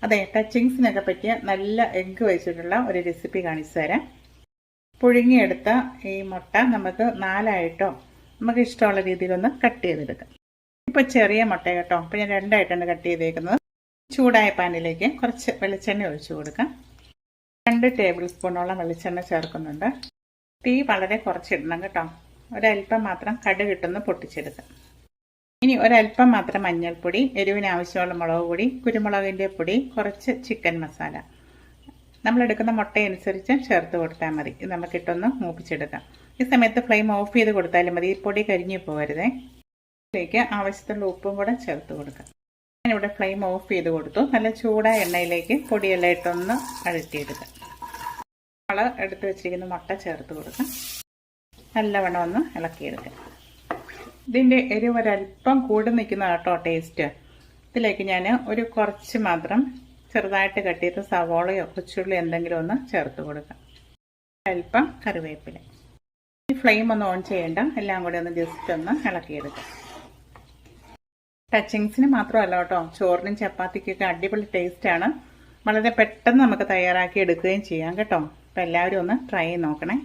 അതെ, ടച്ചിങ്സിനൊക്കെ പറ്റിയ നല്ല എഗ്ഗ് വെച്ചിട്ടുള്ള ഒരു റെസിപ്പി കാണിച്ചു തരാം. പുഴുങ്ങിയെടുത്ത ഈ മുട്ട നമുക്ക് 4ആയിട്ടോ നമുക്ക് ഇഷ്ടമുള്ള രീതിയിലൊന്ന് കട്ട് ചെയ്തെടുക്കാം. ഇപ്പോൾ ചെറിയ മുട്ട കേട്ടോ, അപ്പോൾ ഞാൻ 2ആയിട്ടാണ് കട്ട് ചെയ്തേക്കുന്നത്. ചൂടായ പാനിലേക്ക് കുറച്ച് വെളിച്ചെണ്ണ ഒഴിച്ചു കൊടുക്കാം. 2 ടേബിൾ സ്പൂണോളം വെളിച്ചെണ്ണ ചേർക്കുന്നുണ്ട്. തീ വളരെ കുറച്ചിടണം കേട്ടോ. ഒരല്പം മാത്രം കടുകിട്ടൊന്ന് പൊട്ടിച്ചെടുക്കാം. ഇനി ഒരല്പം മാത്രം മഞ്ഞൾപ്പൊടി, എരിവിന് ആവശ്യമുള്ള മുളക് പൊടി, കുരുമുളകിൻ്റെ പൊടി, കുറച്ച് ചിക്കൻ മസാല. നമ്മളെടുക്കുന്ന മുട്ടയനുസരിച്ച് ചേർത്ത് കൊടുത്താൽ മതി. ഇത് നമുക്കിട്ടൊന്ന് മൂപ്പിച്ചെടുക്കാം. ഈ സമയത്ത് ഫ്ലെയിം ഓഫ് ചെയ്ത് കൊടുത്താലും മതി, ഈ പൊടി കരിഞ്ഞു പോകരുതേ. ഇതിലേക്ക് ആവശ്യത്തിനുള്ള ഉപ്പും കൂടെ ചേർത്ത് കൊടുക്കാം. ഞാനിവിടെ ഫ്ലെയിം ഓഫ് ചെയ്ത് കൊടുത്തു. നല്ല ചൂടായ എണ്ണയിലേക്ക് പൊടിയെല്ലാം ഇട്ടൊന്ന് വഴറ്റിയെടുക്കാം. നമ്മൾ എടുത്ത് വെച്ചിരിക്കുന്ന മുട്ട ചേർത്ത് കൊടുക്കാം. നല്ലവണ്ണം ഒന്ന് ഇളക്കിയെടുക്കാം. ഇതിൻ്റെ എരിവ് ഒരല്പം കൂടി നിൽക്കുന്ന കേട്ടോ ടേസ്റ്റ്. ഇതിലേക്ക് ഞാൻ ഒരു കുറച്ച് മാത്രം ചെറുതായിട്ട് കട്ട് ചെയ്ത് സവോളയോ കൊച്ചുള്ളി എന്തെങ്കിലും ഒന്ന് ചേർത്ത് കൊടുക്കാം. അല്പം കറിവേപ്പില. ഈ ഫ്ലെയിം ഒന്ന് ഓൺ ചെയ്യേണ്ട, എല്ലാം കൂടി ഒന്ന് ജസ്റ്റ് ഒന്ന് ഇളക്കിയെടുക്കാം. ടച്ചിങ്സിന് മാത്രമല്ല കേട്ടോ, ചോറിനും ചപ്പാത്തിക്കൊക്കെ അടിപൊളി ടേസ്റ്റാണ്. വളരെ പെട്ടെന്ന് നമുക്ക് തയ്യാറാക്കി എടുക്കുകയും ചെയ്യാം കേട്ടോ. അപ്പോൾ എല്ലാവരും ഒന്ന് ട്രൈ ചെയ്ത് നോക്കണേ.